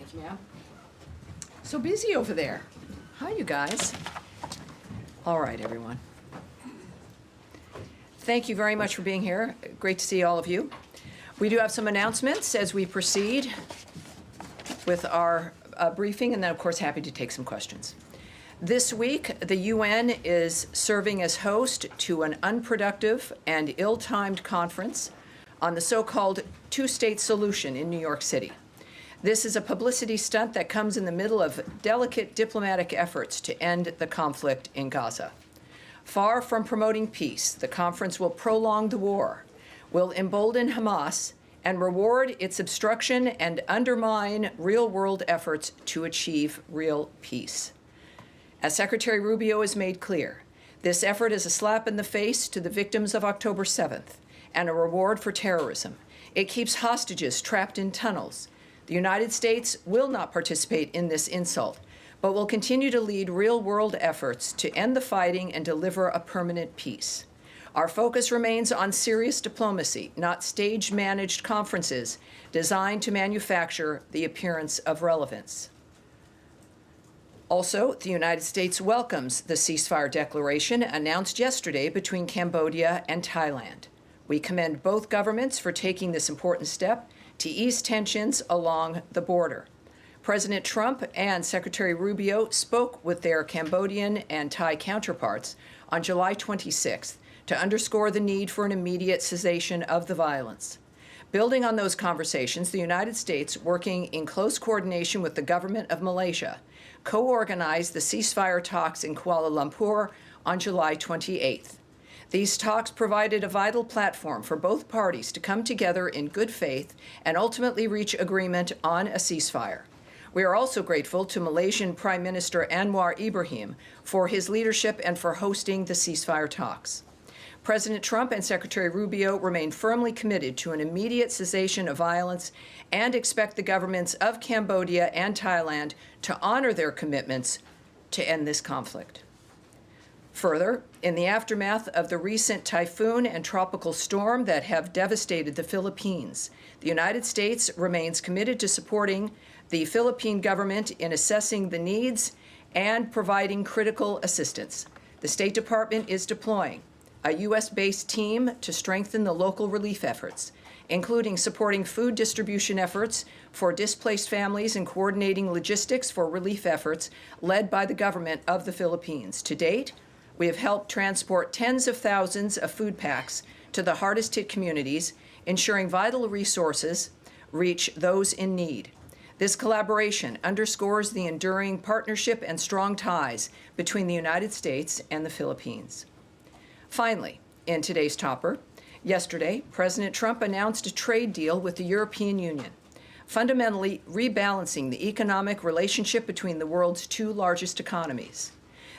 Thank you, ma'am. So busy over there. Hi, you guys. All right, everyone. Thank you very much for being here. Great to see all of you. We do have some announcements as we proceed with our briefing, and then, of course, happy to take some questions. This week, the UN is serving as host to an unproductive and ill-timed conference on the so-called two-state solution in New York City. This is a publicity stunt that comes in the middle of delicate diplomatic efforts to end the conflict in Gaza. Far from promoting peace, the conference will prolong the war, will embolden Hamas, and reward its obstruction and undermine real-world efforts to achieve real peace. As Secretary Rubio has made clear, this effort is a slap in the face to the victims of October 7th and a reward for terrorism. It keeps hostages trapped in tunnels. The United States will not participate in this insult, but will continue to lead real-world efforts to end the fighting and deliver a permanent peace. Our focus remains on serious diplomacy, not stage-managed conferences designed to manufacture the appearance of relevance. Also, the United States welcomes the ceasefire declaration announced yesterday between Cambodia and Thailand. We commend both governments for taking this important step to ease tensions along the border. President Trump and Secretary Rubio spoke with their Cambodian and Thai counterparts on July 26th to underscore the need for an immediate cessation of the violence. Building on those conversations, the United States, working in close coordination with the government of Malaysia, co-organized the ceasefire talks in Kuala Lumpur on July 28th. These talks provided a vital platform for both parties to come together in good faith and ultimately reach agreement on a ceasefire. We are also grateful to Malaysian Prime Minister Anwar Ibrahim for his leadership and for hosting the ceasefire talks. President Trump and Secretary Rubio remain firmly committed to an immediate cessation of violence and expect the governments of Cambodia and Thailand to honor their commitments to end this conflict. Further, in the aftermath of the recent typhoon and tropical storm that have devastated the Philippines, the United States remains committed to supporting the Philippine government in assessing the needs and providing critical assistance. The State Department is deploying a U.S.-based team to strengthen the local relief efforts, including supporting food distribution efforts for displaced families and coordinating logistics for relief efforts led by the government of the Philippines. To date, we have helped transport tens of thousands of food packs to the hardest-hit communities, ensuring vital resources reach those in need. This collaboration underscores the enduring partnership and strong ties between the United States and the Philippines. Finally, in today's topper, yesterday, President Trump announced a trade deal with the European Union, fundamentally rebalancing the economic relationship between the world's two largest economies.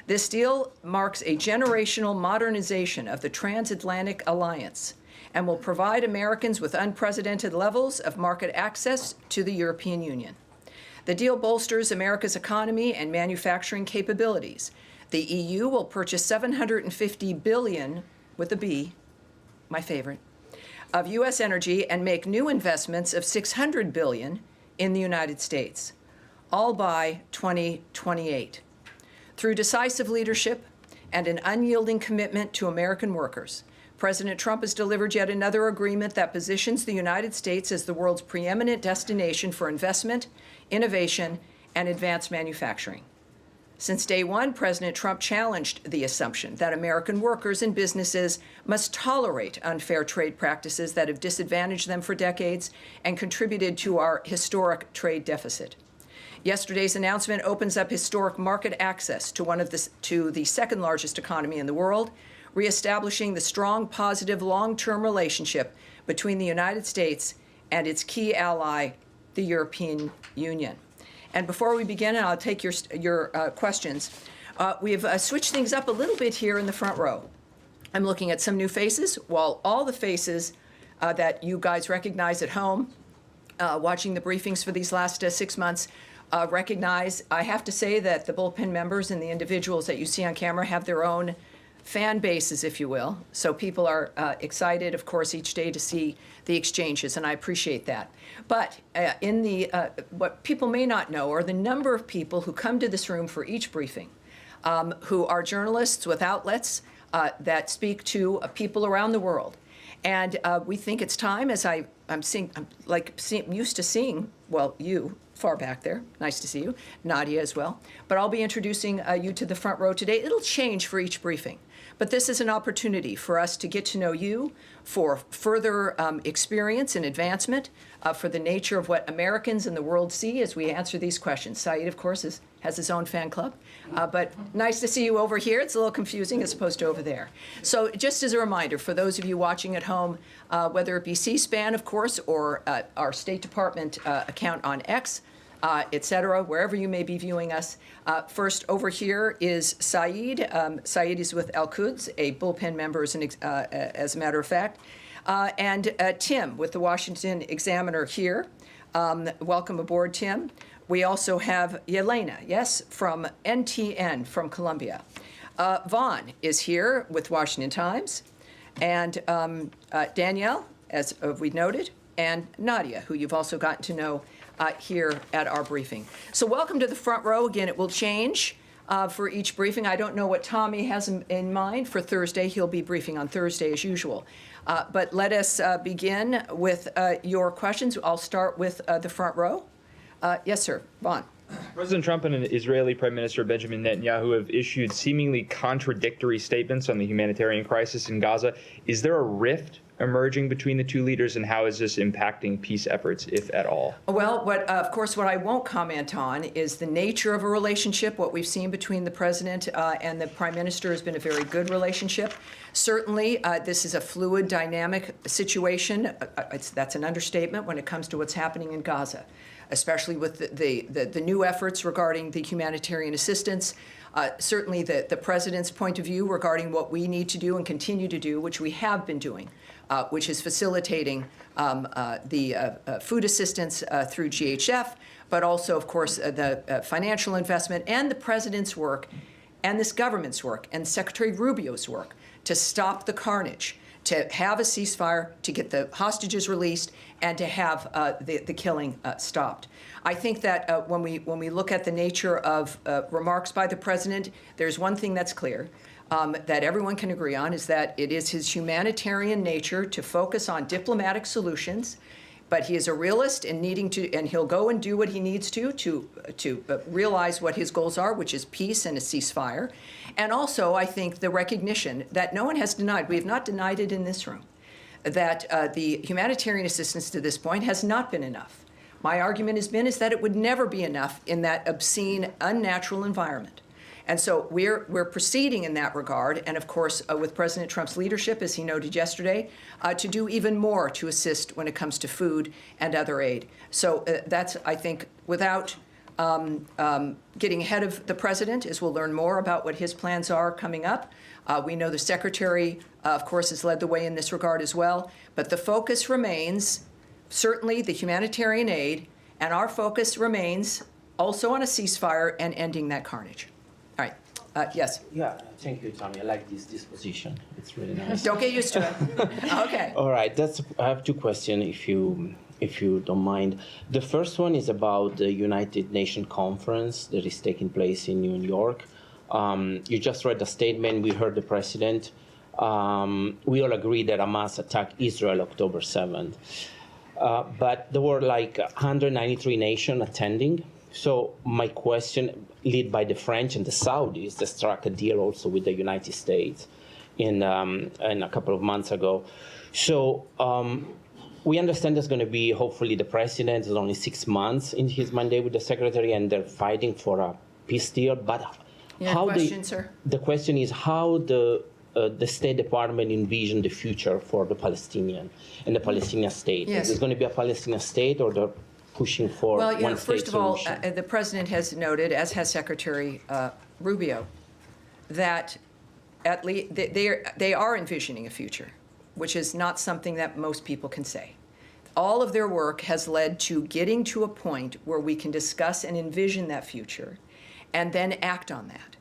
This deal marks a generational modernization of the transatlantic alliance and will provide Americans with unprecedented levels of market access to the European Union. The deal bolsters America's economy and manufacturing capabilities. The EU will purchase $750 billion, with a B, my favorite, of U.S. energy and make new investments of $600 billion in the United States, all by 2028. Through decisive leadership and an unyielding commitment to American workers, President Trump has delivered yet another agreement that positions the United States as the world's preeminent destination for investment, innovation, and advanced manufacturing. Since day one, President Trump challenged the assumption that American workers and businesses must tolerate unfair trade practices that have disadvantaged them for decades and contributed to our historic trade deficit. Yesterday's announcement opens up historic market access to the second largest economy in the world, reestablishing the strong, positive, long-term relationship between the United States and its key ally, the European Union. And before we begin, and I'll take your questions, we've switched things up a little bit here in the front row. I'm looking at some new faces, while all the faces that you guys recognize at home, watching the briefings for these last 6 months, recognize. I have to say that the bullpen members and the individuals that you see on camera have their own fan bases, if you will. So people are excited, of course, each day to see the exchanges, and I appreciate that. But what people may not know are the number of people who come to this room for each briefing, who are journalists with outlets that speak to people around the world. And we think it's time, as I'm used to seeing, well, you far back there, nice to see you, Nadia as well. But I'll be introducing you to the front row today. It'll change for each briefing. But this is an opportunity for us to get to know you, for further experience and advancement, for the nature of what Americans in the world see as we answer these questions. Saeed, of course, has his own fan club. But nice to see you over here. It's a little confusing as opposed to over there. So just as a reminder, for those of you watching at home, whether it be C-SPAN, of course, or our State Department account on X, et cetera, wherever you may be viewing us. First, over here is Saeed. Saeed is with Al-Quds, a bullpen member, as a matter of fact. And Tim with the Washington Examiner here. Welcome aboard, Tim. We also have Yelena, yes, from NTN from Colombia. Vaughn is here with Washington Times. And Danielle, as we noted, and Nadia, who you've also gotten to know here at our briefing. So welcome to the front row. Again, it will change for each briefing. I don't know what Tommy has in mind for Thursday. He'll be briefing on Thursday as usual. But let us begin with your questions. I'll start with the front row. Yes, sir. Vaughn. President Trump and Israeli Prime Minister Benjamin Netanyahu have issued seemingly contradictory statements on the humanitarian crisis in Gaza. Is there a rift emerging between the two leaders, and how is this impacting peace efforts, if at all? Well, of course, what I won't comment on is the nature of a relationship. What we've seen between the president and the prime minister has been a very good relationship. Certainly, this is a fluid, dynamic situation. That's an understatement when it comes to what's happening in Gaza, especially with the new efforts regarding the humanitarian assistance. Certainly the president's point of view regarding what we need to do and continue to do, which we have been doing, which is facilitating the food assistance through GHF, but also, of course, the financial investment and the president's work and this government's work and Secretary Rubio's work to stop the carnage, to have a ceasefire, to get the hostages released, and to have the killing stopped. I think that when we look at the nature of remarks by the president, there's one thing that's clear that everyone can agree on, is that it is his humanitarian nature to focus on diplomatic solutions, but he is a realist and he'll go and do what he needs to realize what his goals are, which is peace and a ceasefire. And also, I think the recognition that no one has denied, we have not denied it in this room, that the humanitarian assistance to this point has not been enough. My argument is that it would never be enough in that obscene, unnatural environment. And so we're proceeding in that regard, and of course, with President Trump's leadership, as he noted yesterday, to do even more to assist when it comes to food and other aid. So that's, I think, without getting ahead of the president, as we'll learn more about what his plans are coming up. We know the secretary, of course, has led the way in this regard as well. But the focus remains certainly the humanitarian aid, and our focus remains also on a ceasefire and ending that carnage. All right. Yes. Yeah, thank you, Tommy. I like this disposition. It's really nice. Don't get used to it. Okay. All right. I have two questions, if you don't mind. The first one is about the United Nations conference that is taking place in New York. You just read the statement. We heard the president. We all agree that Hamas attacked Israel October 7th. But there were like 193 nations attending. So my question, led by the French and the Saudis, that struck a deal also with the United States in a couple of months ago. So we understand there's going to be, hopefully, the president is only 6 months in his mandate with the secretary, and they're fighting for a peace deal. But the question is how the State Department envision the future for the Palestinian and the Palestinian state. Yes. Is there going to be a Palestinian state, or they're pushing for one state solution? First of all, the president has noted, as has Secretary Rubio, that at least they are envisioning a future, which is not something that most people can say. All of their work has led to getting to a point where we can discuss and envision that future and then act on that.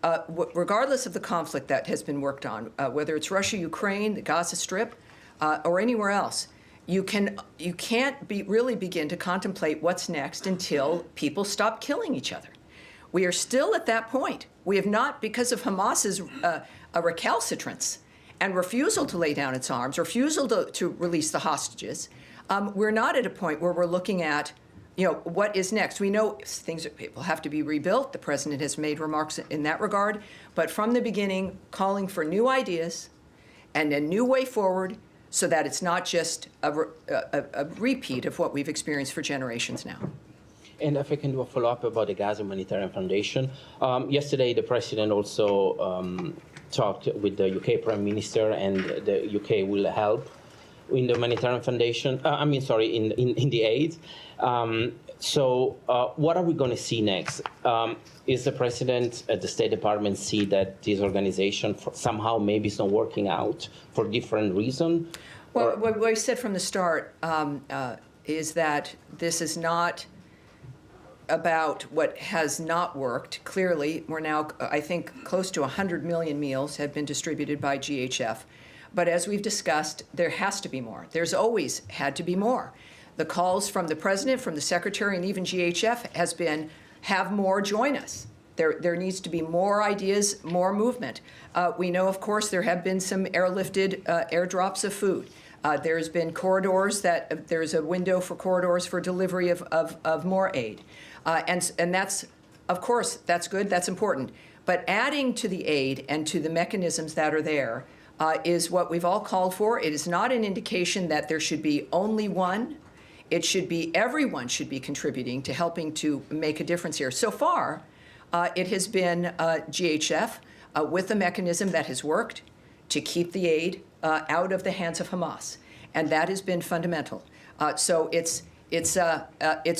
regardless of the conflict that has been worked on, whether it's Russia, Ukraine, the Gaza Strip, or anywhere else, you can't really begin to contemplate what's next until people stop killing each other. We are still at that point. We have not, because of Hamas's recalcitrance and refusal to lay down its arms, refusal to release the hostages, we're not at a point where we're looking at, what is next. We know things will have to be rebuilt. The president has made remarks in that regard. But from the beginning, calling for new ideas and a new way forward so that it's not just a repeat of what we've experienced for generations now. And if I can do a follow-up about the Gaza Humanitarian Foundation. Yesterday, the president also talked with the UK Prime Minister, and the UK will help in the Humanitarian Foundation, in the aid. So what are we going to see next? Is the president at the State Department see that this organization somehow maybe is not working out for different reasons? Well, what I said from the start is that this is not about what has not worked. Clearly, we're now, I think, close to 100 million meals have been distributed by GHF. But as we've discussed, there has to be more. There's always had to be more. The calls from the president, from the secretary, and even GHF has been, have more, join us. There needs to be more ideas, more movement. We know, of course, there have been some airlifted airdrops of food. There's been corridors there's a window for corridors for delivery of more aid. And that's, of course, that's good, that's important. But adding to the aid and to the mechanisms that are there is what we've all called for. It is not an indication that there should be only one. It should be, everyone should be contributing to helping to make a difference here. So far, it has been GHF with a mechanism that has worked to keep the aid out of the hands of Hamas. And that has been fundamental. So it's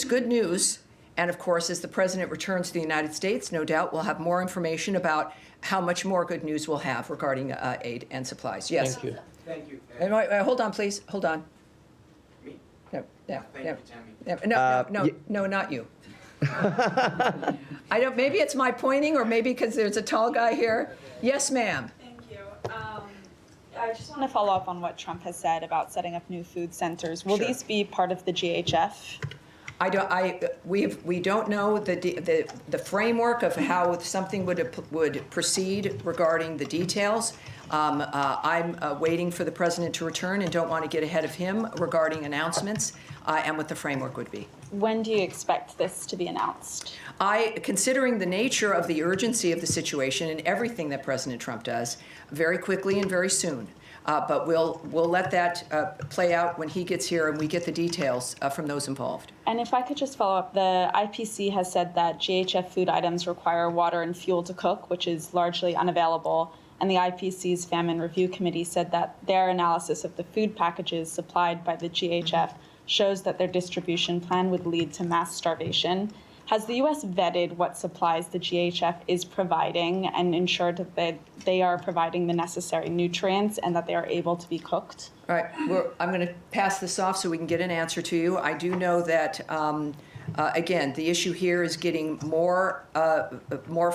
good news. And of course, as the president returns to the United States, no doubt we'll have more information about how much more good news we'll have regarding aid and supplies. Yes. Thank you. Thank you. And hold on, please. Hold on. Me? No, Thank you, Tammy. no, not you. I don't. Maybe it's my pointing, or maybe because there's a tall guy here. Yes, ma'am. Thank you. I just want to follow up on what Trump has said about setting up new food centers. Will Sure. these be part of the GHF? We don't know the framework of how something would proceed regarding the details. I'm waiting for the president to return and don't want to get ahead of him regarding announcements and what the framework would be. When do you expect this to be announced? Considering the nature of the urgency of the situation and everything that President Trump does, very quickly and very soon. But we'll let that play out when he gets here and we get the details from those involved. And if I could just follow up, the IPC has said that GHF food items require water and fuel to cook, which is largely unavailable. And the IPC's Famine Review Committee said that their analysis of the food packages supplied by the GHF shows that their distribution plan would lead to mass starvation. Has the U.S. vetted what supplies the GHF is providing and ensured that they are providing the necessary nutrients and that they are able to be cooked? All right, I'm going to pass this off so we can get an answer to you. I do know that, again, the issue here is getting more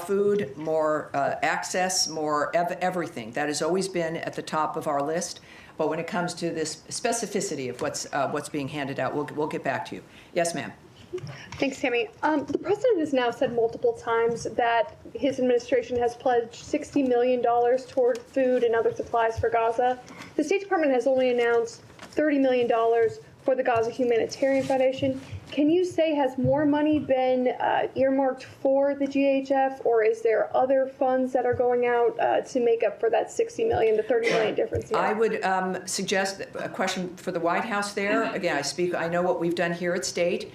food, more access, more everything. That has always been at the top of our list. But when it comes to this specificity of what's being handed out, we'll get back to you. Yes, ma'am. Thanks, Tammy. The president has now said multiple times that his administration has pledged $60 million toward food and other supplies for Gaza. The State Department has only announced $30 million for the Gaza Humanitarian Foundation. Can you say, has more money been earmarked for the GHF, or is there other funds that are going out to make up for that $60 million to $30 million difference? I would suggest a question for the White House there. Again, I know what we've done here at State.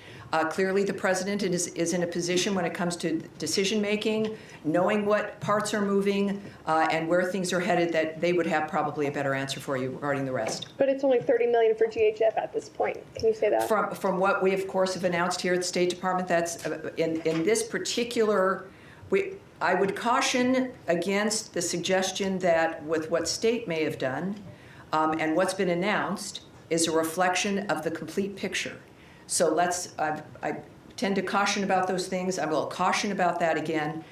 Clearly, the president is in a position when it comes to decision-making, knowing what parts are moving and where things are headed, that they would have probably a better answer for you regarding the rest. But it's only $30 million for GHF at this point. Can you say that? From what we, of course, have announced here at the State Department, that's in this particular, I would caution against the suggestion that with what State may have done and what's been announced is a reflection of the complete picture. So I tend to caution about those things. I will caution about that again.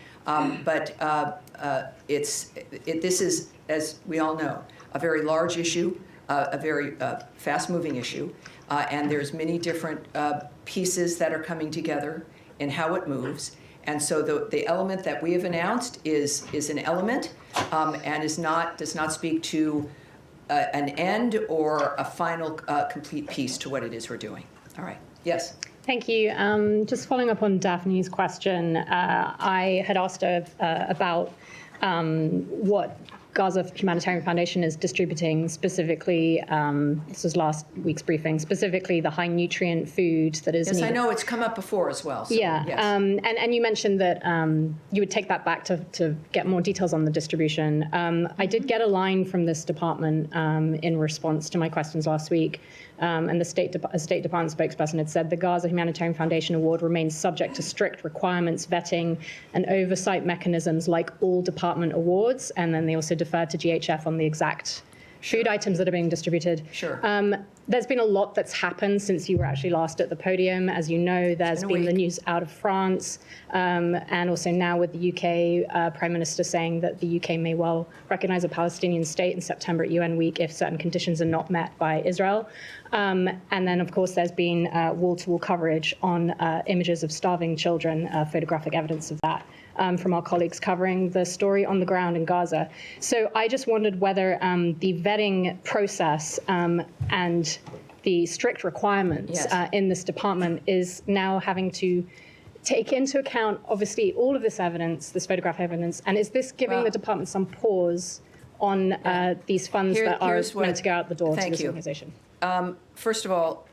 This is, as we all know, a very large issue, a very fast-moving issue, and there's many different pieces that are coming together in how it moves. And so the element that we have announced is an element and does not speak to an end or a final complete piece to what it is we're doing. All right. Yes. Thank you. Just following up on Daphne's question, I had asked her about what Gaza Humanitarian Foundation is distributing specifically, this was last week's briefing, specifically the high nutrient food that is Yes, needed. I know it's come up before as well. So, Yeah, yes. and you mentioned that you would take that back to get more details on the distribution. I did get a line from this department in response to my questions last week, and the State Department spokesperson had said the Gaza Humanitarian Foundation Award remains subject to strict requirements, vetting, and oversight mechanisms like all department awards, and then they also deferred to GHF on the exact food items that are being distributed. Sure. There's been a lot that's happened since you were actually last at the podium. As you know, there's been the news out of France, and also now with the UK Prime Minister saying that the UK may well recognize a Palestinian state in September at UN Week if certain conditions are not met by Israel. And then, of course, there's been wall-to-wall coverage on images of starving children, photographic evidence of that. From our colleagues covering the story on the ground in Gaza. So I just wondered whether the vetting process and the strict requirements in this department is now having to take into account, obviously, all of this evidence, this photograph evidence, and is this giving the department some pause on these funds that are meant to go out the door to this organization? First of all,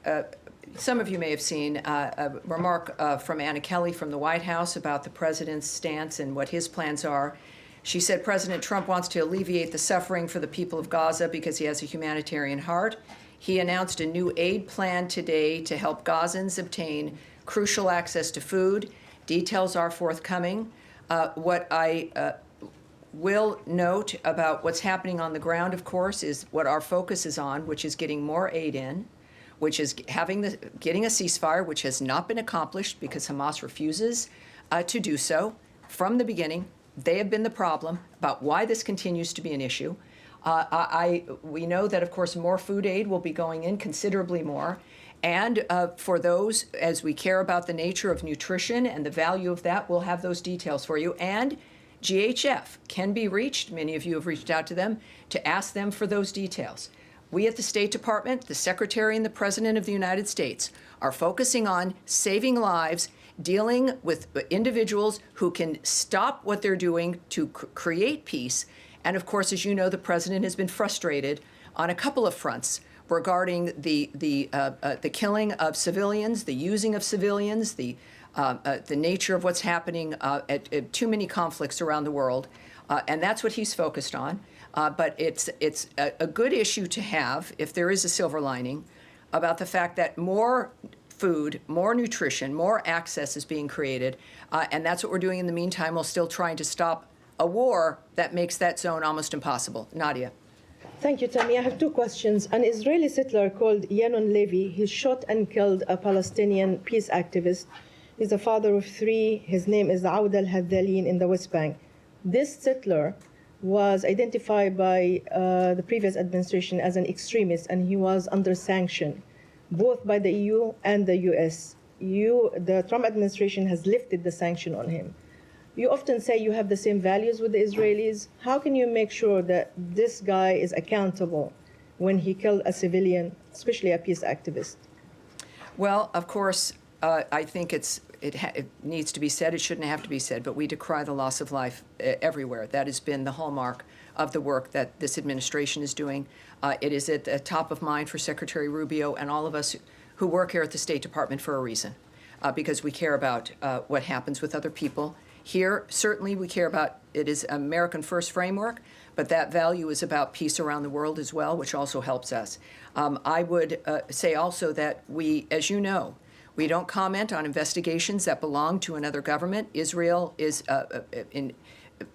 some of you may have seen a remark from Anna Kelly from the White House about the president's stance and what his plans are. She said President Trump wants to alleviate the suffering for the people of Gaza because he has a humanitarian heart. He announced a new aid plan today to help Gazans obtain crucial access to food. Details are forthcoming. What I will note about what's happening on the ground, of course, is what our focus is on, which is getting more aid in, which is getting a ceasefire, which has not been accomplished because Hamas refuses to do so. From the beginning, they have been the problem about why this continues to be an issue. We know that, of course, more food aid will be going in, considerably more. And for those, as we care about the nature of nutrition and the value of that, we'll have those details for you. And GHF can be reached. Many of you have reached out to them to ask them for those details. We at the State Department, the Secretary and the President of the United States are focusing on saving lives, dealing with individuals who can stop what they're doing to create peace. And of course, as you know, the President has been frustrated on a couple of fronts regarding the killing of civilians, the using of civilians, the nature of what's happening at too many conflicts around the world. And that's what he's focused on. But it's a good issue to have, if there is a silver lining, about the fact that more food, more nutrition, more access is being created. And that's what we're doing in the meantime, while still trying to stop a war that makes that zone almost impossible. Nadia. Thank you, Tammy. I have two questions. An Israeli settler called Yanon Levy, he shot and killed a Palestinian peace activist. He's a father of three. His name is Aoud al-Haddalin in the West Bank. This settler was identified by the previous administration as an extremist, and he was under sanction, both by the EU and the US. The Trump administration has lifted the sanction on him. You often say you have the same values with the Israelis. How can you make sure that this guy is accountable when he killed a civilian, especially a peace activist? Well, of course, I think it needs to be said. It shouldn't have to be said, but we decry the loss of life everywhere. That has been the hallmark of the work that this administration is doing. It is at the top of mind for Secretary Rubio and all of us who work here at the State Department for a reason, because we care about what happens with other people. Here, certainly we care about, it is American First framework, but that value is about peace around the world as well, which also helps us. I would say also that we, as you know, we don't comment on investigations that belong to another government. Israel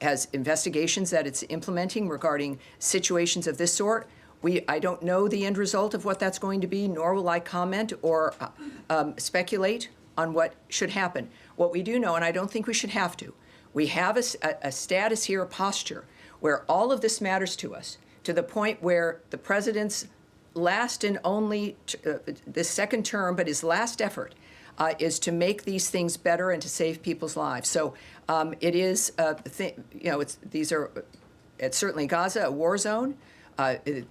has investigations that it's implementing regarding situations of this sort. I don't know the end result of what that's going to be, nor will I comment or speculate on what should happen. What we do know, and I don't think we should have to, We have a status here, a posture, where all of this matters to us, to the point where the president's last and only, this second term, but his last effort is to make these things better and to save people's lives. So it is, it's certainly Gaza, a war zone.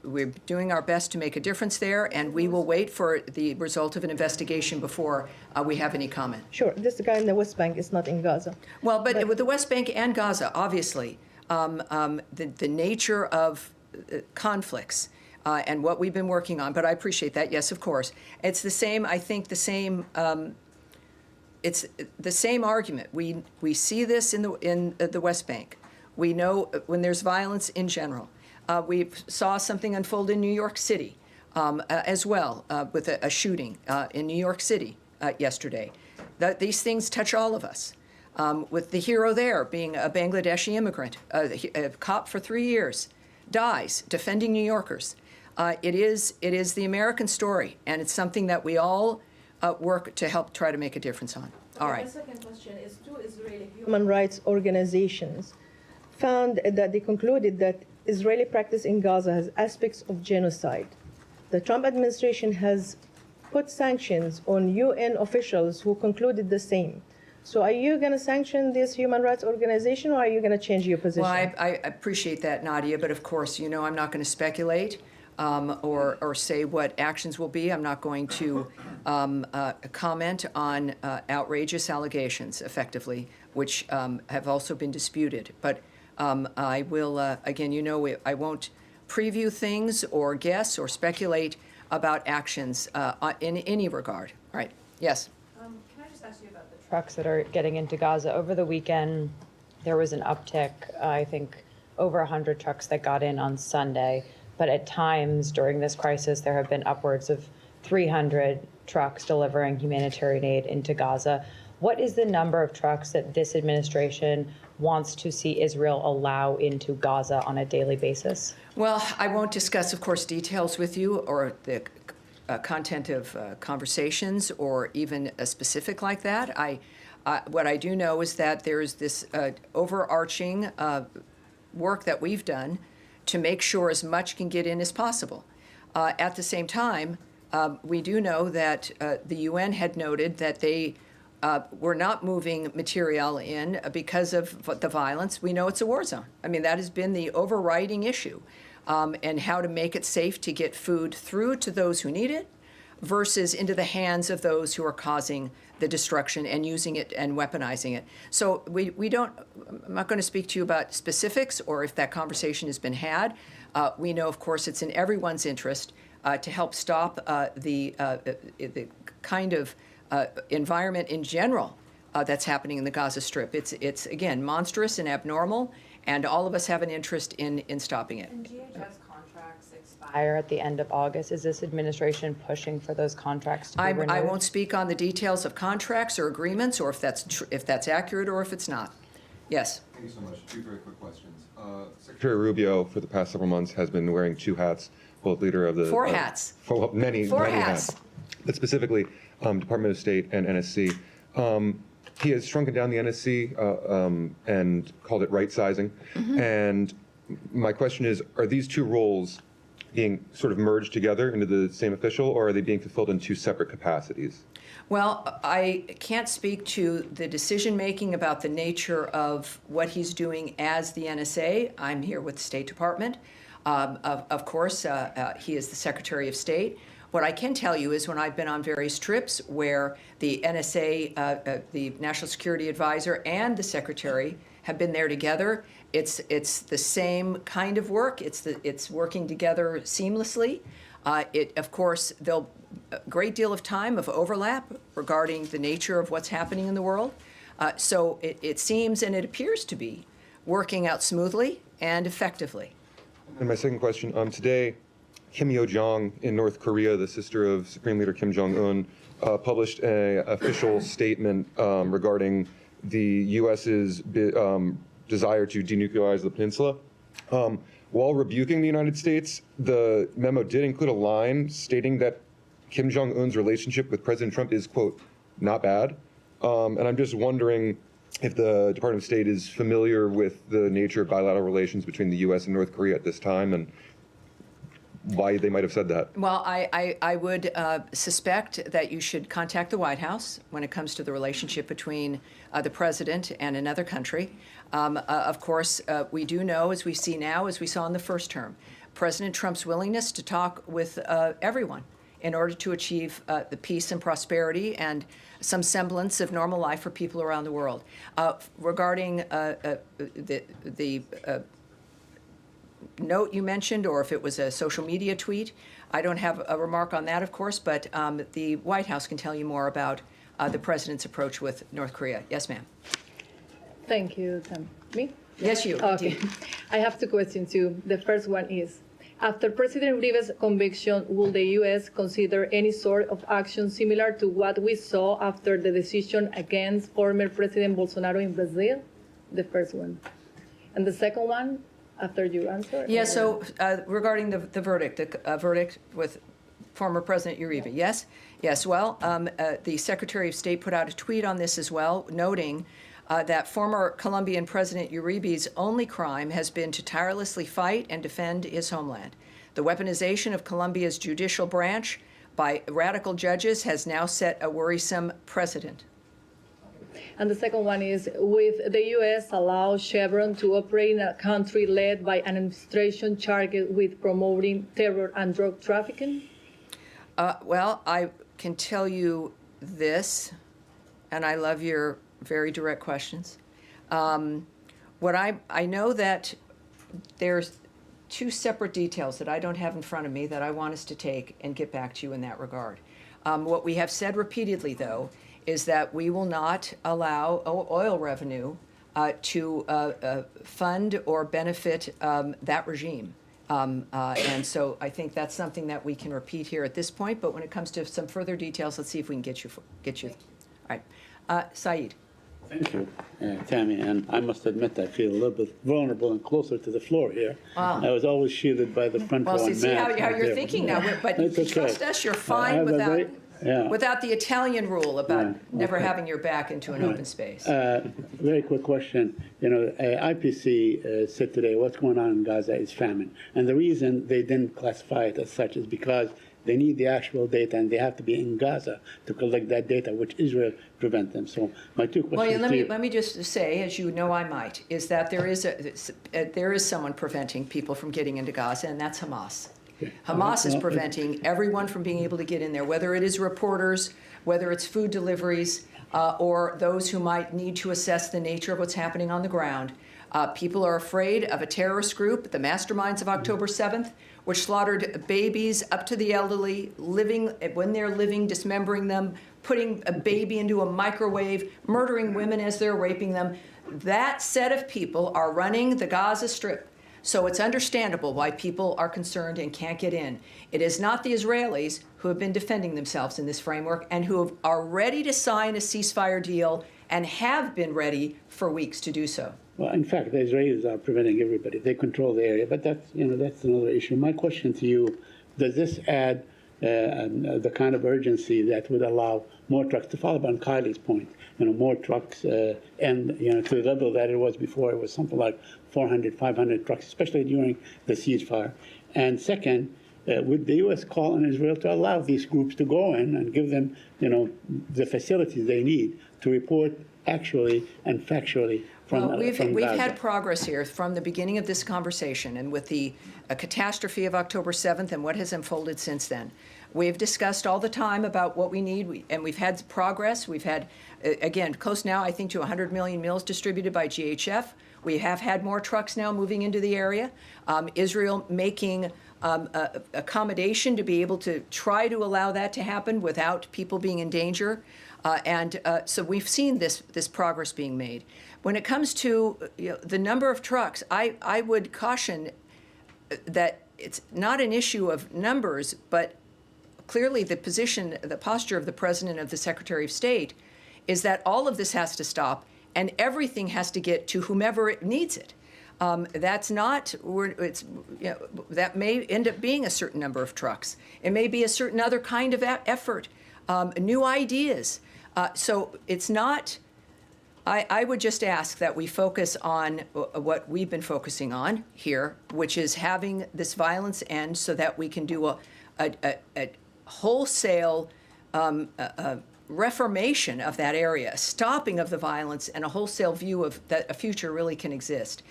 We're doing our best to make a difference there, and we will wait for the result of an investigation before we have any comment. Sure, this guy in the West Bank is not in Gaza. Well, but with the West Bank and Gaza, obviously, the nature of conflicts and what we've been working on, but I appreciate that, yes, of course. It's the same, I think, it's the same argument. We see this in the West Bank. We know when there's violence in general. We saw something unfold in New York City as well with a shooting in New York City yesterday. These things touch all of us. With the hero there being a Bangladeshi immigrant, a cop for 3 years, dies defending New Yorkers. It is the American story, and it's something that we all work to help try to make a difference on. All right. The second question is, two Israeli human rights organizations found that they concluded that Israeli practice in Gaza has aspects of genocide. The Trump administration has put sanctions on UN officials who concluded the same. So are you going to sanction this human rights organization, or are you going to change your position? Well, I appreciate that, Nadia, but of course, you know, I'm not going to speculate or say what actions will be. I'm not going to comment on outrageous allegations, effectively, which have also been disputed. But I will, again, you know, I won't preview things or guess or speculate about actions in any regard. All right. Yes. Can I just ask you about the trucks that are getting into Gaza? Over the weekend, there was an uptick, I think, over 100 trucks that got in on Sunday. But at times during this crisis, there have been upwards of 300 trucks delivering humanitarian aid into Gaza. What is the number of trucks that this administration wants to see Israel allow into Gaza on a daily basis? Well, I won't discuss, of course, details with you or the content of conversations or even a specific like that. What I do know is that there's this overarching work that we've done to make sure as much can get in as possible. At the same time, we do know that the UN had noted that they were not moving material in because of the violence. We know it's a war zone. I mean, that has been the overriding issue, and how to make it safe to get food through to those who need it versus into the hands of those who are causing the destruction and using it and weaponizing it. So we don't, I'm not going to speak to you about specifics or if that conversation has been had. We know, of course, it's in everyone's interest to help stop the kind of environment in general that's happening in the Gaza Strip. It's again, monstrous and abnormal, and all of us have an interest in stopping it. And DHS contracts expire at the end of August. Is this administration pushing for those contracts to be renewed? I won't speak on the details of contracts or agreements, or if that's accurate or if it's not. Yes. Thank you so much. Two very quick questions. Secretary Rubio, for the past several months, has been wearing two hats, both leader of the... Four hats. Many hats. But specifically, Department of State and NSC. He has shrunken down the NSC and called it right-sizing. Mm-hmm. And my question is, are these two roles being sort of merged together into the same official, or are they being fulfilled in two separate capacities? Well, I can't speak to the decision-making about the nature of what he's doing as the NSA. I'm here with the State Department. Of course, he is the Secretary of State. What I can tell you is when I've been on various trips where the NSA, the National Security Advisor, and the Secretary have been there together, it's the same kind of work. It's working together seamlessly. Of course, there'll a great deal of time of overlap regarding the nature of what's happening in the world. So it seems and it appears to be working out smoothly and effectively. And my second question, today, Kim Yo-jong in North Korea, the sister of Supreme Leader Kim Jong-un, published an official statement regarding the U.S.'s desire to denuclearize the peninsula. While rebuking the United States, the memo did include a line stating that Kim Jong-un's relationship with President Trump is, quote, not bad. And I'm just wondering if the Department of State is familiar with the nature of bilateral relations between the U.S. and North Korea at this time, and why they might have said that. Well, I would suspect that you should contact the White House when it comes to the relationship between the president and another country. Of course, we do know, as we see now, as we saw in the first term, President Trump's willingness to talk with everyone in order to achieve the peace and prosperity and some semblance of normal life for people around the world. Regarding the note you mentioned, or if it was a social media tweet, I don't have a remark on that, of course, but the White House can tell you more about the president's approach with North Korea. Yes, ma'am. Thank you, Tam. Me? Yes, you. Okay. I have two questions too. The first one is, after President Uribe's conviction, will the U.S. consider any sort of action similar to what we saw after the decision against former President Bolsonaro in Brazil? The first one. And the second one, after you answer? Yeah, so regarding the verdict, verdict with former President Uribe, yes? Yes, well, the Secretary of State put out a tweet on this as well, noting that former Colombian President Uribe's only crime has been to tirelessly fight and defend his homeland. The weaponization of Colombia's judicial branch by radical judges has now set a worrisome precedent. And the second one is, with the U.S. allow Chevron to operate in a country led by an administration charged with promoting terror and drug trafficking? Well, I can tell you this, and I love your very direct questions. What I know that there's two separate details that I don't have in front of me that I want us to take and get back to you in that regard. What we have said repeatedly, though, is that we will not allow oil revenue to fund or benefit that regime. And so I think that's something that we can repeat here at this point. But when it comes to some further details, let's see if we can get you. All right, Saeed. Thank you, Tammy. And I must admit, I feel a little bit vulnerable and closer to the floor here. Wow. I was always shielded by the front row. Well, see how mat you're there. thinking now, but It's okay. trust us, you're fine without the Italian rule about never having your back into an open space. Very quick question. You know, IPC said today what's going on in Gaza is famine. And the reason they didn't classify it as such is because they need the actual data, and they have to be in Gaza to collect that data, which Israel prevent them. So my two questions. Well, let me just say, as you know I might, is that there is someone preventing people from getting into Gaza, and that's Hamas. Okay. Hamas is preventing everyone from being able to get in there, whether it is reporters, whether it's food deliveries, or those who might need to assess the nature of what's happening on the ground. People are afraid of a terrorist group, the masterminds of October 7th, which slaughtered babies up to the elderly, when they're living, dismembering them, putting a baby into a microwave, murdering women as they're raping them. That set of people are running the Gaza Strip. So it's understandable why people are concerned and can't get in. It is not the Israelis who have been defending themselves in this framework and who are ready to sign a ceasefire deal and have been ready for weeks to do so. Well, in fact, the Israelis are preventing everybody. They control the area, but that's another issue. My question to you: does this add the kind of urgency that would allow more trucks? To follow up on Kylie's point, more trucks, and to the level that it was before. It was something like 400, 500 trucks, especially during the ceasefire. And second, would the U.S. call on Israel to allow these groups to go in and give them, the facilities they need to report actually and factually from we've Gaza? had progress here from the beginning of this conversation, and with the catastrophe of October 7th and what has unfolded since then. We've discussed all the time about what we need, and we've had progress. We've had, again, close now, I think, to 100 million meals distributed by GHF. We have had more trucks now moving into the area. Israel making accommodation to be able to try to allow that to happen without people being in danger. So we've seen this progress being made. When it comes to the number of trucks, I would caution that it's not an issue of numbers, but clearly the posture of the President, of the Secretary of State, is that all of this has to stop and everything has to get to whomever it needs it. That's not, that may end up being a certain number of trucks. It may be a certain other kind of effort, new ideas. So it's not I would just ask that we focus on what we've been focusing on here, which is having this violence end so that we can do a wholesale reformation of that area, stopping of the violence, and a wholesale view of that a future really can exist.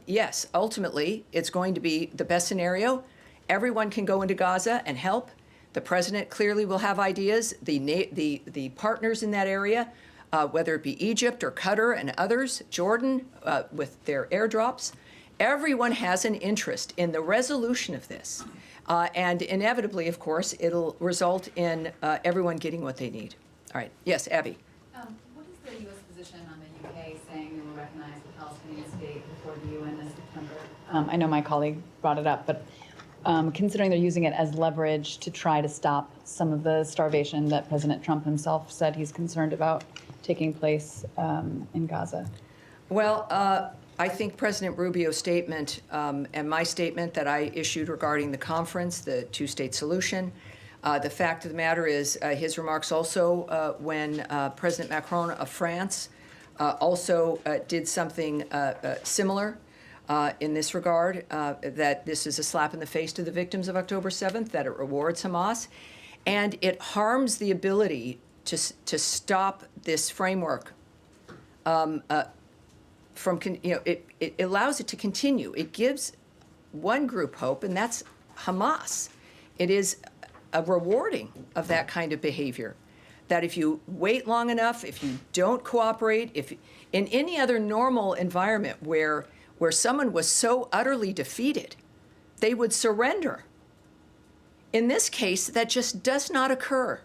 Yes, ultimately, it's going to be the best scenario. Everyone can go into Gaza and help. The president clearly will have ideas. The partners in that area, whether it be Egypt or Qatar and others, Jordan with their airdrops, everyone has an interest in the resolution of this. And inevitably, of course, it'll result in everyone getting what they need. All right. Yes, Abby. What is the U.S. position on the UK saying they will recognize the Palestinian state before the UN this September? I know my colleague brought it up, but considering they're using it as leverage to try to stop some of the starvation that President Trump himself said he's concerned about taking place in Gaza? Well, I think President Rubio's statement and my statement that I issued regarding the conference, the two-state solution, the fact of the matter is his remarks also when President Macron of France also did something similar in this regard, that this is a slap in the face to the victims of October 7th, that it rewards Hamas, and it harms the ability to stop this framework from, it allows it to continue. It gives one group hope, and that's Hamas. It is a rewarding of that kind of behavior, that if you wait long enough, if you don't cooperate, if in any other normal environment where someone was so utterly defeated, they would surrender. In this case, that just does not occur.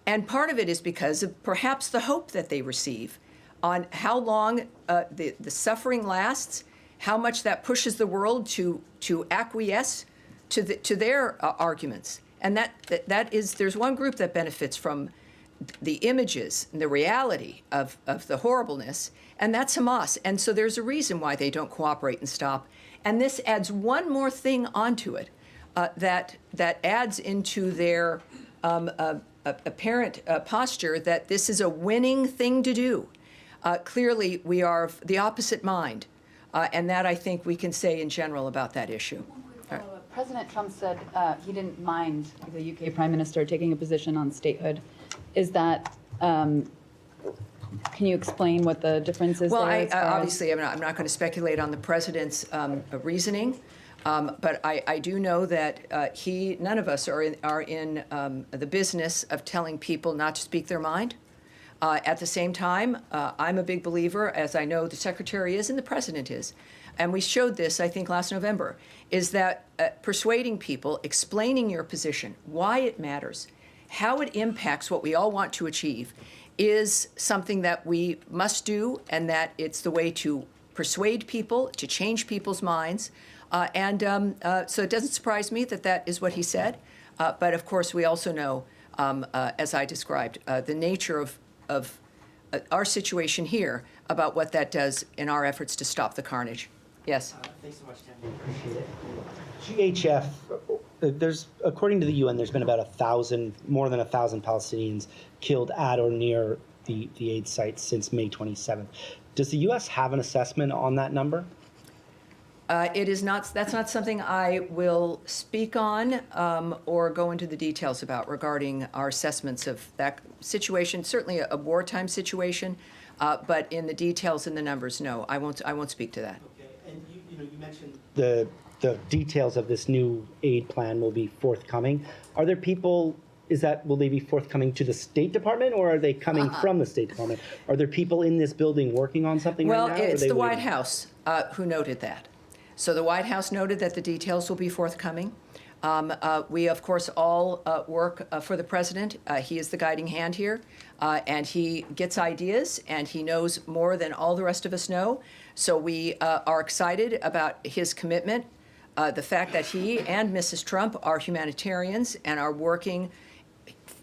And part of it is because of perhaps the hope that they receive on how long the suffering lasts, how much that pushes the world to acquiesce to their arguments. And there's one group that benefits from the images and the reality of the horribleness, and that's Hamas. And so there's a reason why they don't cooperate and stop. And this adds one more thing onto it that adds into their apparent posture that this is a winning thing to do. Clearly, we are of the opposite mind, and that I think we can say in general about that issue. President Trump said he didn't mind the UK Prime Minister taking a position on statehood. Is that, can you explain what the difference is well, there? Obviously, I'm not going to speculate on the president's reasoning, but I do know that none of us are in the business of telling people not to speak their mind. At the same time, I'm a big believer, as I know the Secretary is and the President is, and we showed this, I think, last November, is that persuading people, explaining your position, why it matters, how it impacts what we all want to achieve, is something that we must do, and that it's the way to persuade people, to change people's minds. So it doesn't surprise me that that is what he said. But of course, we also know, as I described, the nature of our situation here, about what that does in our efforts to stop the carnage. Yes? Thanks so much, Tammy. Appreciate it. GHF, according to the UN, there's been about more than 1,000 Palestinians killed at or near the aid site since May 27th. Does the U.S. have an assessment on that number? It is not. That's not something I will speak on or go into the details about regarding our assessments of that situation. Certainly a wartime situation, but in the details and the numbers, no, I won't speak to that. Okay, and you mentioned the details of this new aid plan will be forthcoming. Are there people? Will they be forthcoming to the State Department, or are they coming from the State Department? Are there people in this building working on something right now? Well, it's the White House who noted that. So the White House noted that the details will be forthcoming. We, of course, all work for the president. He is the guiding hand here, and he gets ideas, and he knows more than all the rest of us know. So we are excited about his commitment, the fact that he and Mrs. Trump are humanitarians and are working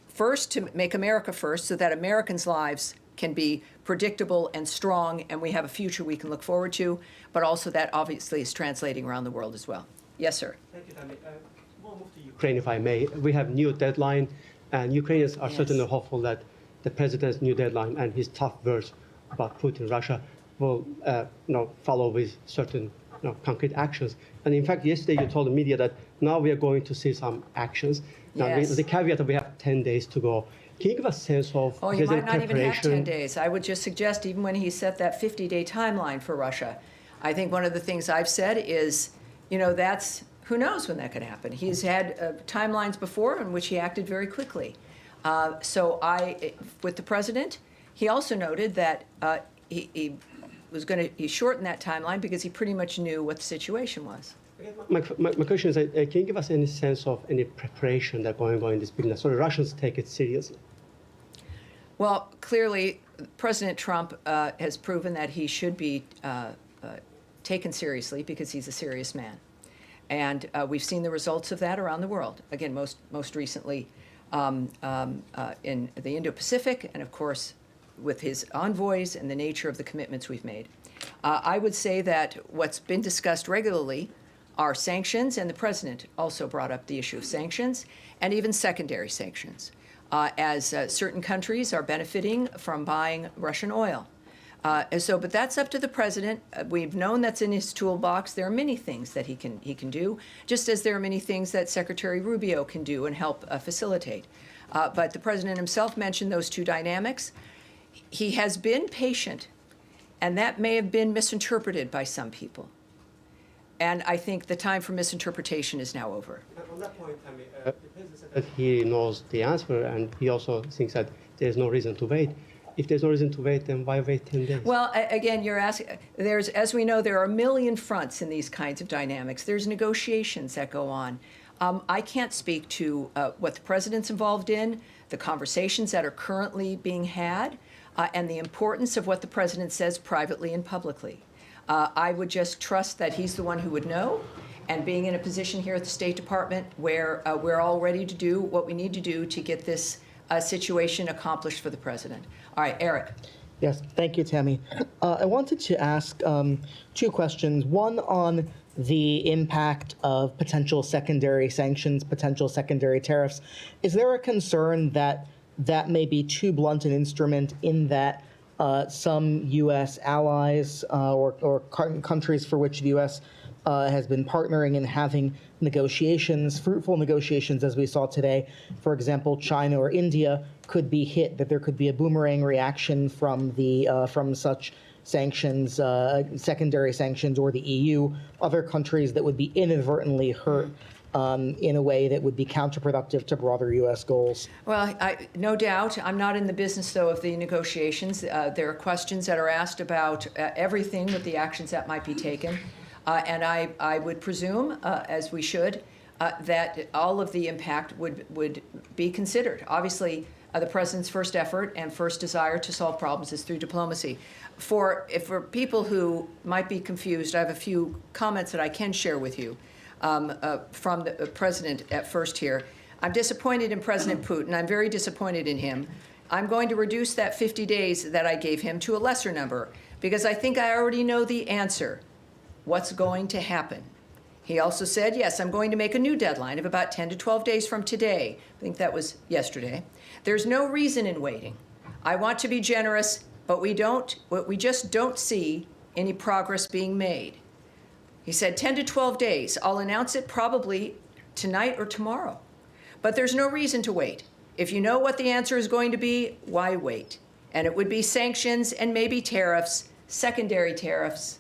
first to make America first so that Americans' lives can be predictable and strong, and we have a future we can look forward to, but also that obviously is translating around the world as well. Yes, sir. Thank you, Tammy. We'll move to Ukraine, if I may. We have new deadline, and Ukrainians are certainly hopeful that the president's new deadline and his tough words about Putin, Russia will follow with certain concrete actions. And in fact, yesterday you told the media that now we are going to see some actions. Now, Yes. the caveat that we have 10 days to go. Can you give a sense of? Oh, you might not even have 10 preparation? days. I would just suggest, even when he set that 50-day timeline for Russia, I think one of the things I've said is, that's, who knows when that could happen. He's had timelines before in which he acted very quickly. With the president, he also noted that he shortened that timeline because he pretty much knew what the situation was. My question is, can you give us any sense of any preparation that going on in this business so the Russians take it seriously? Well, clearly, President Trump has proven that he should be taken seriously because he's a serious man. And we've seen the results of that around the world. Again, most recently in the Indo-Pacific, and of course, with his envoys and the nature of the commitments we've made. I would say that what's been discussed regularly are sanctions, and the president also brought up the issue of sanctions, and even secondary sanctions, as certain countries are benefiting from buying Russian oil. But that's up to the president. We've known that's in his toolbox. There are many things that he can do, just as there are many things that Secretary Rubio can do and help facilitate. But the president himself mentioned those two dynamics. He has been patient, and that may have been misinterpreted by some people. And I think the time for misinterpretation is now over. On that point, the president said that he knows the answer, and he also thinks that there's no reason to wait. If there's no reason to wait, then why wait 10 days? Well, again, you're asking, as we know, there are a million fronts in these kinds of dynamics. There's negotiations that go on. I can't speak to what the president's involved in, the conversations that are currently being had, and the importance of what the president says privately and publicly. I would just trust that he's the one who would know, and being in a position here at the State Department where we're all ready to do what we need to do to get this situation accomplished for the president. All right, Eric. Yes, thank you, Tammy. I wanted to ask two questions. One on the impact of potential secondary sanctions, potential secondary tariffs. Is there a concern that that may be too blunt an instrument in that some U.S. allies or countries for which the U.S. Has been partnering and having negotiations, fruitful negotiations, as we saw today, for example, China or India, could be hit, that there could be a boomerang reaction from such sanctions, secondary sanctions, or the EU, other countries that would be inadvertently hurt in a way that would be counterproductive to broader U.S. goals? Well, no doubt. I'm not in the business, though, of the negotiations. There are questions that are asked about everything with the actions that might be taken. And I would presume, as we should, that all of the impact would be considered. Obviously, the president's first effort and first desire to solve problems is through diplomacy. For people who might be confused, I have a few comments that I can share with you from the president at first here. I'm disappointed in President Putin. I'm very disappointed in him. I'm going to reduce that 50 days that I gave him to a lesser number because I think I already know the answer. What's going to happen? He also said, yes, I'm going to make a new deadline of about 10 to 12 days from today. I think that was yesterday. There's no reason in waiting. I want to be generous, but we just don't see any progress being made. He said 10 to 12 days. I'll announce it probably tonight or tomorrow. But there's no reason to wait. If you know what the answer is going to be, why wait? And it would be sanctions and maybe tariffs, secondary tariffs.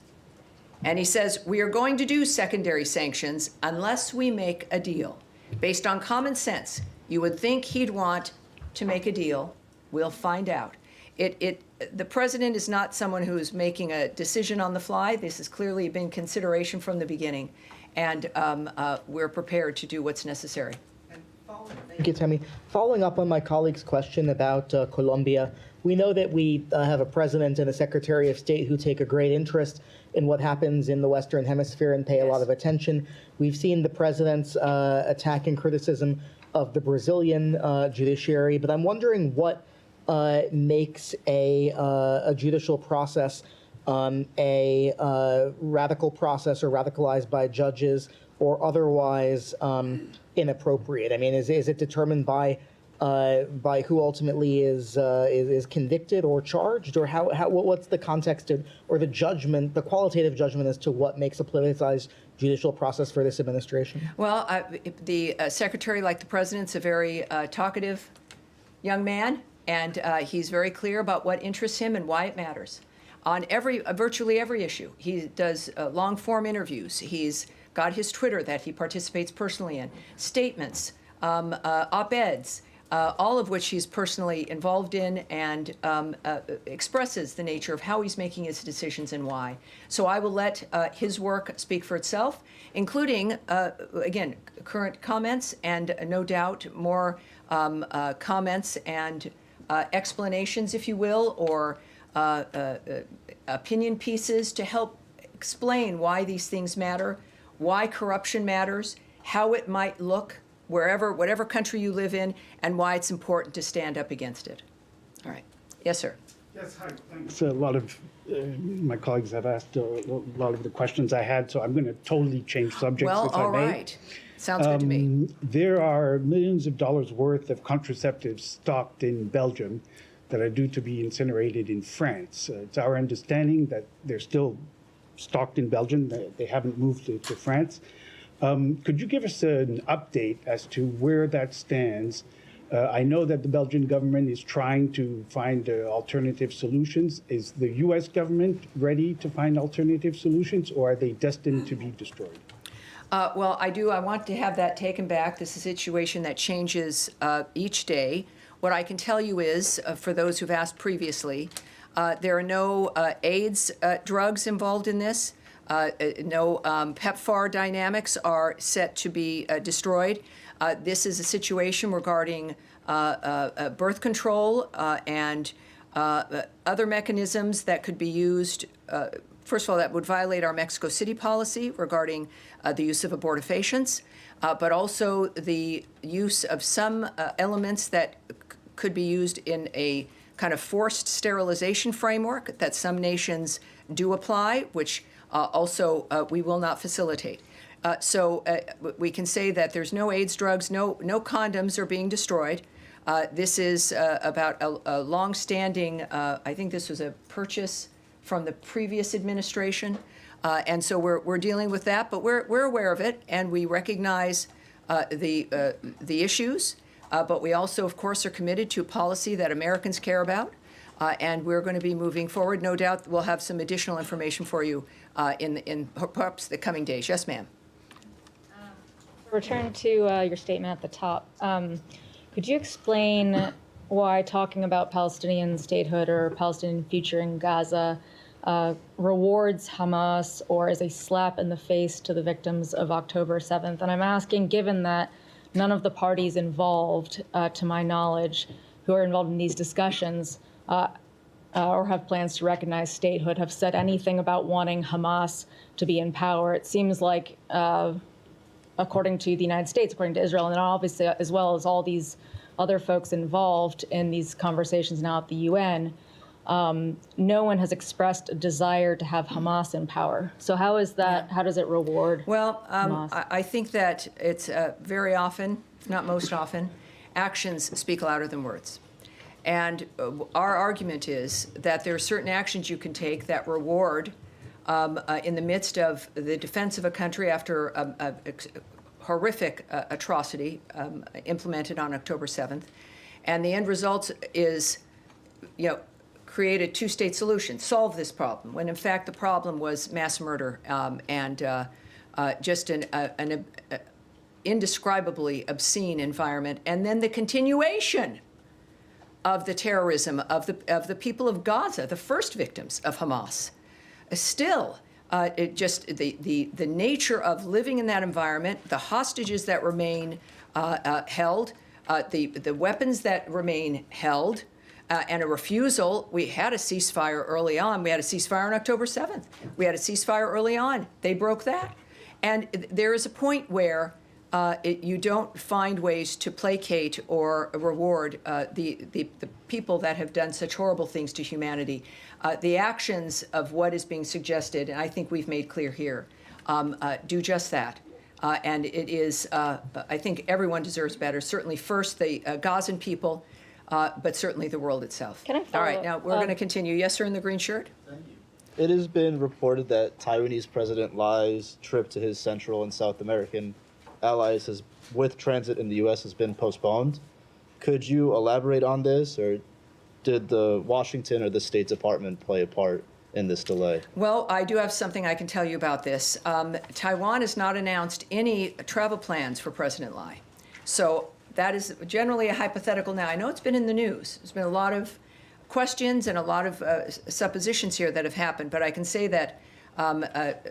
And he says, we are going to do secondary sanctions unless we make a deal. Based on common sense, you would think he'd want to make a deal. We'll find out. The president is not someone who is making a decision on the fly. This has clearly been consideration from the beginning. And we're prepared to do what's necessary. Thank you, Tammy. Following up on my colleague's question about Colombia, we know that we have a president and a secretary of state who take a great interest in what happens in the Western Hemisphere and pay a lot of attention. We've seen the president's attack and criticism of the Brazilian judiciary, but I'm wondering what makes a judicial process a radical process or radicalized by judges or otherwise inappropriate. I mean, is it determined by by who ultimately is convicted or charged, or what's the context or the judgment, the qualitative judgment as to what makes a politicized judicial process for this administration? Well, the secretary, like the president's, a very talkative young man, and he's very clear about what interests him and why it matters. On virtually every issue, he does long-form interviews. He's got his Twitter that he participates personally in, statements, op-eds, all of which he's personally involved in, and expresses the nature of how he's making his decisions and why. So I will let his work speak for itself, including, again, current comments and no doubt more comments and explanations, if you will, or opinion pieces to help explain why these things matter, why corruption matters, how it might look whatever country you live in, and why it's important to stand up against it. All right. Yes, sir. Yes, hi. Thanks. A lot of my colleagues have asked a lot of the questions I had, so I'm going to totally change subjects, well, if I may. All right. Sounds good to me. There are millions of dollars worth of contraceptives stocked in Belgium that are due to be incinerated in France. It's our understanding that they're still stocked in Belgium. They haven't moved to France. Could you give us an update as to where that stands? I know that the Belgian government is trying to find alternative solutions. Is the U.S. government ready to find alternative solutions, or are they destined to be destroyed? Well, I want to have that taken back. This is a situation that changes each day. What I can tell you is, for those who've asked previously, there are no AIDS drugs involved in this. No PEPFAR dynamics are set to be destroyed. This is a situation regarding birth control and other mechanisms that could be used. First of all, that would violate our Mexico City policy regarding the use of abortifacients, but also the use of some elements that could be used in a kind of forced sterilization framework that some nations do apply, which also we will not facilitate. So we can say that there's no AIDS drugs, no condoms are being destroyed. This is about a long-standing, I think this was a purchase from the previous administration. And so we're dealing with that, but we're aware of it, and we recognize the issues. But we also, of course, are committed to a policy that Americans care about. And we're going to be moving forward. No doubt we'll have some additional information for you in perhaps the coming days. Yes, ma'am. Return to your statement at the top. Could you explain why talking about Palestinian statehood or Palestinian future in Gaza rewards Hamas or is a slap in the face to the victims of October 7th? And I'm asking, given that none of the parties involved, to my knowledge, who are involved in these discussions, or have plans to recognize statehood, have said anything about wanting Hamas to be in power. It seems like, according to the United States, according to Israel, and obviously as well as all these other folks involved in these conversations now at the UN, no one has expressed a desire to have Hamas in power. So how is that? How does it reward Hamas? I think that it's very often, not most often, actions speak louder than words. And our argument is that there are certain actions you can take that reward in the midst of the defense of a country after a horrific atrocity implemented on October 7th. And the end result is, create a two-state solution, solve this problem, when in fact the problem was mass murder and just an indescribably obscene environment. And then the continuation of the terrorism of the people of Gaza, the first victims of Hamas. Still, the nature of living in that environment, the hostages that remain held, the weapons that remain held, and a refusal. We had a ceasefire early on. We had a ceasefire on October 7th. We had a ceasefire early on. They broke that. And there is a point where you don't find ways to placate or reward the people that have done such horrible things to humanity. The actions of what is being suggested, and I think we've made clear here, do just that. And it is, I think everyone deserves better. Certainly first the Gazan people, but certainly the world itself. Can I follow All right, up? now we're going to continue. Yes, sir, in the green shirt? It has been reported that Taiwanese President Lai's trip to his Central and South American allies with transit in the U.S. has been postponed. Could you elaborate on this, or did the Washington or the State Department play a part in this delay? Well, I do have something I can tell you about this. Taiwan has not announced any travel plans for President Lai. So that is generally a hypothetical now. I know it's been in the news. There's been a lot of questions and a lot of suppositions here that have happened, but I can say that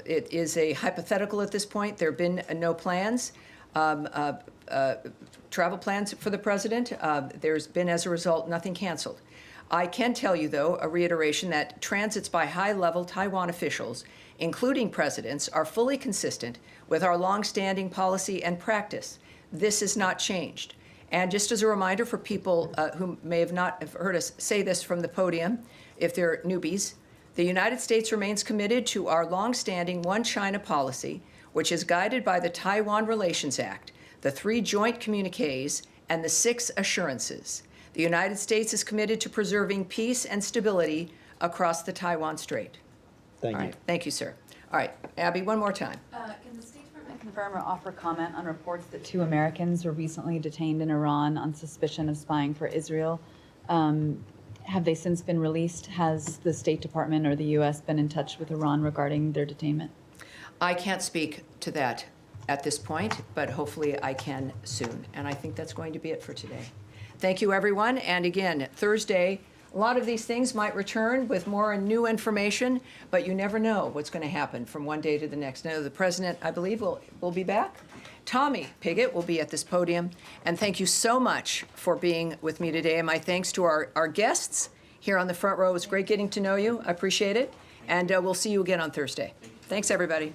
it is a hypothetical at this point. There have been no plans, travel plans for the president. There's been, as a result, nothing canceled. I can tell you, though, a reiteration that transits by high-level Taiwan officials, including presidents, are fully consistent with our longstanding policy and practice. This has not changed. And just as a reminder for people who may have not heard us say this from the podium, if they're newbies, the United States remains committed to our longstanding One China policy, which is guided by the Taiwan Relations Act, the 3 joint communiques, and the 6 assurances. The United States is committed to preserving peace and stability across the Taiwan Strait. Thank you. All right. Thank you, sir. All right, Abby, one more time. Can the State Department confirm or offer comment on reports that 2 Americans were recently detained in Iran on suspicion of spying for Israel? Have they since been released? Has the State Department or the U.S. been in touch with Iran regarding their detainment? I can't speak to that at this point, but hopefully I can soon. And I think that's going to be it for today. Thank you, everyone. And again, Thursday, a lot of these things might return with more new information, but you never know what's going to happen from one day to the next. Now, the president, I believe, will be back. Tommy Pigott will be at this podium. And thank you so much for being with me today. And my thanks to our guests here on the front row. It was great getting to know you. I appreciate it. And we'll see you again on Thursday. Thanks, everybody.